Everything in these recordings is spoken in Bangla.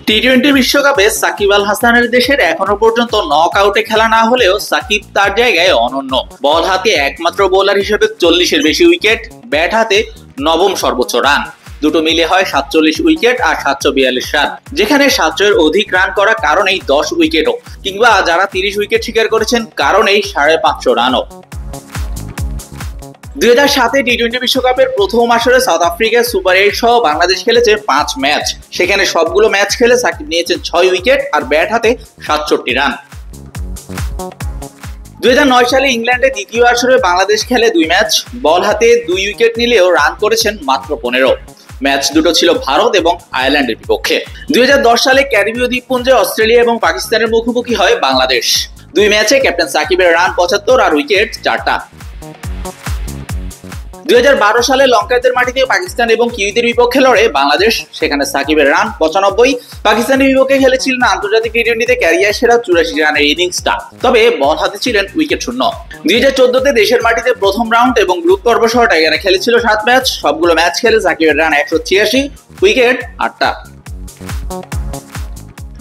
টি-20 বিশ্বকাপে সাকিব আল হাসানের দেশের এখনো পর্যন্ত নক আউটে খেলা না হলেও সাকিব তার জায়গায় অনন্য। বল হাতে একমাত্র বোলার হিসেবে 40-এর বেশি উইকেট, ব্যাট হাতে নবম সর্বোচ্চ রান। দুটো মিলে হয় 47 উইকেট আর 742 রান, যেখানে 700-এর অধিক রান করা কারণেই 10 উইকেটও, কিংবা যারা 30 উইকেট শিকার করেছেন কারণেই 550 রানও। 2007 টি-20 বিশ্বকাপের প্রথম আসরে সাউথ আফ্রিকা সুপার 8 সহ বাংলাদেশ খেলেছে 5 ম্যাচ। সেখানে সবগুলো ম্যাচ খেলে সাকিব নিয়েছেন 6 উইকেট আর ব্যাট হাতে 67 রান। 2009 সালে ইংল্যান্ডে দ্বিতীয় আসরে বাংলাদেশ খেলে 2 ম্যাচ, বল হাতে 2 উইকেট নিলেও রান করেছেন মাত্র 15। ম্যাচ দুটো ছিল ভারত এবং আয়ারল্যান্ডের বিপক্ষে। 2010 সালে ক্যারিবীয় দ্বীপপুঞ্জে অস্ট্রেলিয়া এবং পাকিস্তানের মুখোমুখি হয় বাংলাদেশ। 2 ম্যাচে ক্যাপ্টেন সাকিবের রান 75 আর উইকেট 4টা। 2012 সালে লঙ্কানদের মাটিতে পাকিস্তান এবং কিউইদের বিপক্ষে লড়ে বাংলাদেশ। সেখানে সাকিবের রান 95। পাকিস্তানের বিপক্ষে খেলেছিলেন আন্তর্জাতিক টি-20তে ক্যারিয়ার সেরা 84 রানের ইনিংসটা, তবে বল হাতে ছিলেন উইকেট শূন্য। 2014-তে দেশের মাটিতে প্রথম রাউন্ড এবং গ্রুপ পর্ব সহ টাইগাররা খেলেছিল 7 ম্যাচ। সবগুলো ম্যাচ খেলে সাকিবের রান 186, উইকেট 8টা।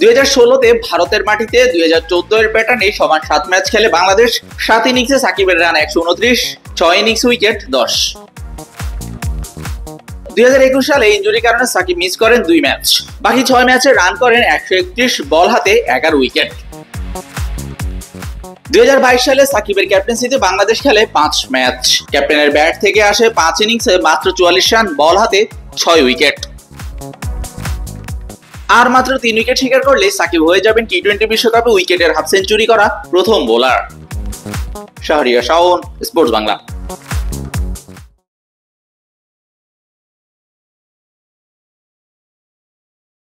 2016-তে ভারতের মাটিতে 2014-এর প্যাটার্নে সমান 7 ম্যাচ খেলে বাংলাদেশ। 7 ইনিংসে সাকিবের রান 129, 6 ইনিংস উইকেট 10। 2021 সালে ইনজুরির কারণে সাকিব মিস করেন 2 ম্যাচ, বাকি 6 ম্যাচে রান করেন 131, বল হাতে 11 উইকেট। 2022 সালে সাকিবের ক্যাপ্টেন্সিতে বাংলাদেশ খেলে 5 ম্যাচ। ক্যাপ্টেনের ব্যাট থেকে আসে 5 ইনিংসে মাত্র 44 রান, বল হাতে 6 উইকেট। আর মাত্র 3 উইকেট শিকার করলে সাকিব হয়ে যাবেন টি-20 বিশ্বকাপে উইকেটের হাফ সেঞ্চুরি করা প্রথম বোলার। শাহরিয়ার শাওন, স্পোর্টস বাংলা।